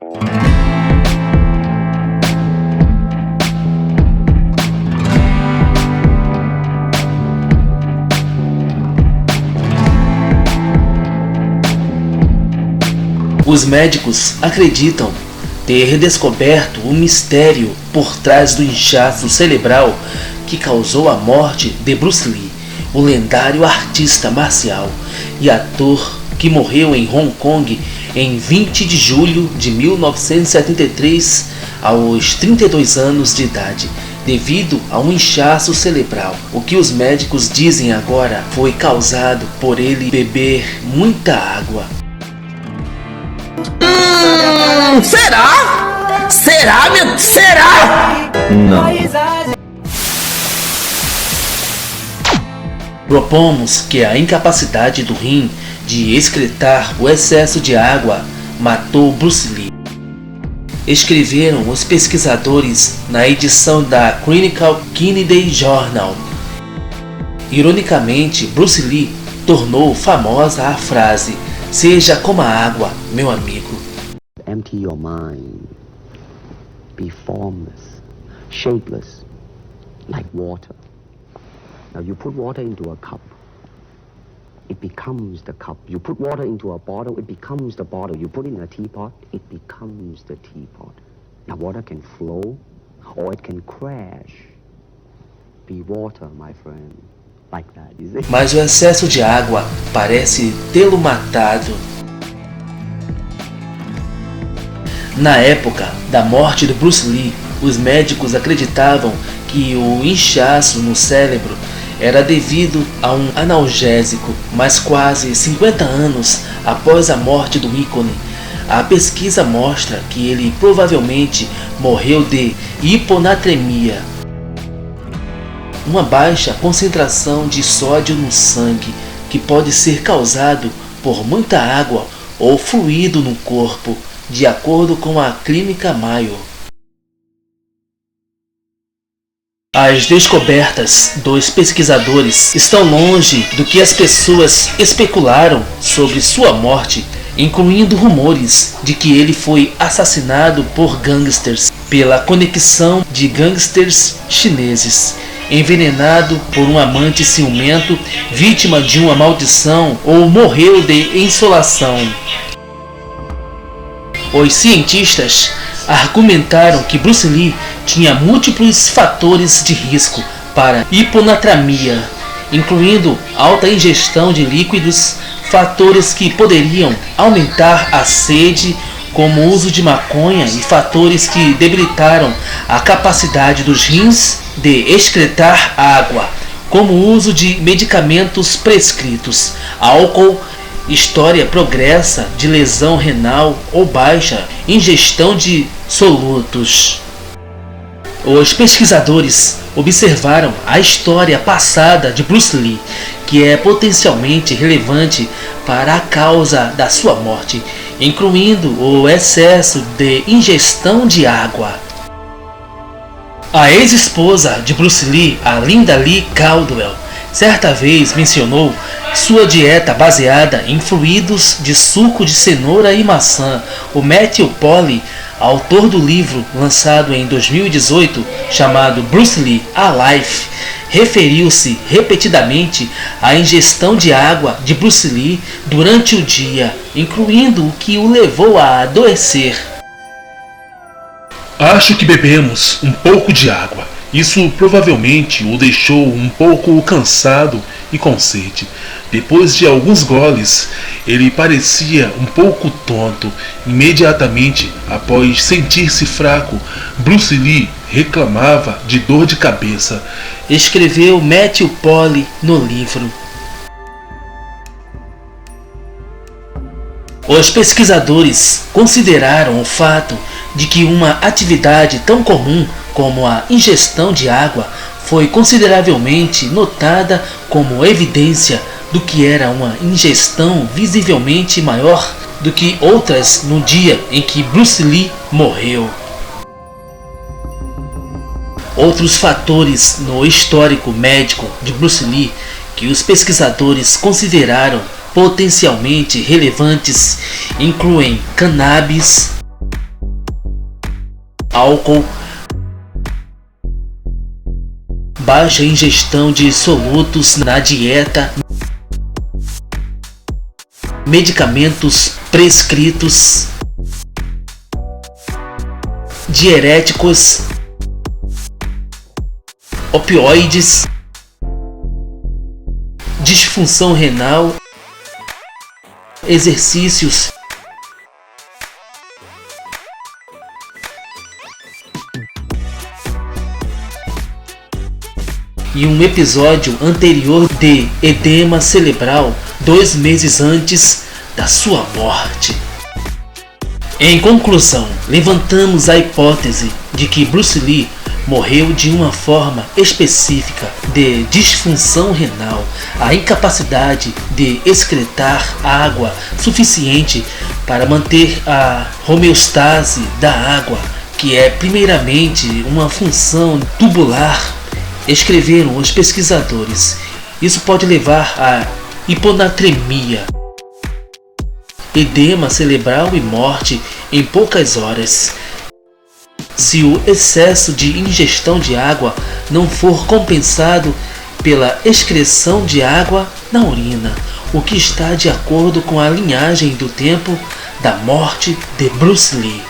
Os médicos acreditam ter descoberto o mistério por trás do inchaço cerebral que causou a morte de Bruce Lee, o lendário artista marcial e ator que morreu em Hong Kong em 20 de julho de 1973 aos 32 anos de idade, devido a um inchaço cerebral. O que os médicos dizem agora foi causado por ele beber muita água. Será? Será, meu? Será? Não. Propomos que a incapacidade do rim de excretar o excesso de água matou Bruce Lee. Escreveram os pesquisadores na edição da Clinical Kidney Journal. Ironicamente, Bruce Lee tornou famosa a frase: "Seja como a água, meu amigo." Empty your mind. Be formless, shapeless, like water. Now you put water into a cup, it becomes the cup. You put water into a bottle, it becomes the bottle. You put it in a teapot, it becomes the teapot. Now water can flow or it can crash. Be water, my friend. Like that, is it? Mas o excesso de água parece tê-lo matado. Na época da morte de Bruce Lee, os médicos acreditavam que o inchaço no cérebro era devido a um analgésico, mas quase 50 anos após a morte do ícone, a pesquisa mostra que ele provavelmente morreu de hiponatremia, uma baixa concentração de sódio no sangue que pode ser causado por muita água ou fluido no corpo, de acordo com a Clínica Mayo. As descobertas dos pesquisadores estão longe do que as pessoas especularam sobre sua morte, incluindo rumores de que ele foi assassinado por gangsters, pela conexão de gangsters chineses, envenenado por um amante ciumento, vítima de uma maldição ou morreu de insolação. Os cientistas argumentaram que Bruce Lee tinha múltiplos fatores de risco para hiponatremia, incluindo alta ingestão de líquidos, fatores que poderiam aumentar a sede, como o uso de maconha, e fatores que debilitaram a capacidade dos rins de excretar água, como o uso de medicamentos prescritos, álcool, história progressa de lesão renal ou baixa ingestão de solutos. Os pesquisadores observaram a história passada de Bruce Lee, que é potencialmente relevante para a causa da sua morte, incluindo o excesso de ingestão de água. A ex-esposa de Bruce Lee, a Linda Lee Caldwell, certa vez mencionou sua dieta baseada em fluidos de suco de cenoura e maçã. O Matthew Polly, autor do livro lançado em 2018 chamado Bruce Lee Alive, referiu-se repetidamente à ingestão de água de Bruce Lee durante o dia, incluindo o que o levou a adoecer. Acho que bebemos um pouco de água. Isso provavelmente o deixou um pouco cansado e com sede. Depois de alguns goles, ele parecia um pouco tonto. Imediatamente após sentir-se fraco, Bruce Lee reclamava de dor de cabeça, escreveu Matthew Polly no livro. Os pesquisadores consideraram o fato de que uma atividade tão comum como a ingestão de água foi consideravelmente notada como evidência do que era uma ingestão visivelmente maior do que outras no dia em que Bruce Lee morreu. Outros fatores no histórico médico de Bruce Lee que os pesquisadores consideraram potencialmente relevantes incluem cannabis, álcool, baixa ingestão de solutos na dieta, medicamentos prescritos, diuréticos, opioides, disfunção renal, exercícios, e um episódio anterior de edema cerebral 2 meses antes da sua morte. Em conclusão, levantamos a hipótese de que Bruce Lee morreu de uma forma específica de disfunção renal, a incapacidade de excretar água suficiente para manter a homeostase da água, que é primeiramente uma função tubular, escreveram os pesquisadores. Isso pode levar a hiponatremia, edema cerebral e morte em poucas horas, se o excesso de ingestão de água não for compensado pela excreção de água na urina, o que está de acordo com a linhagem do tempo da morte de Bruce Lee.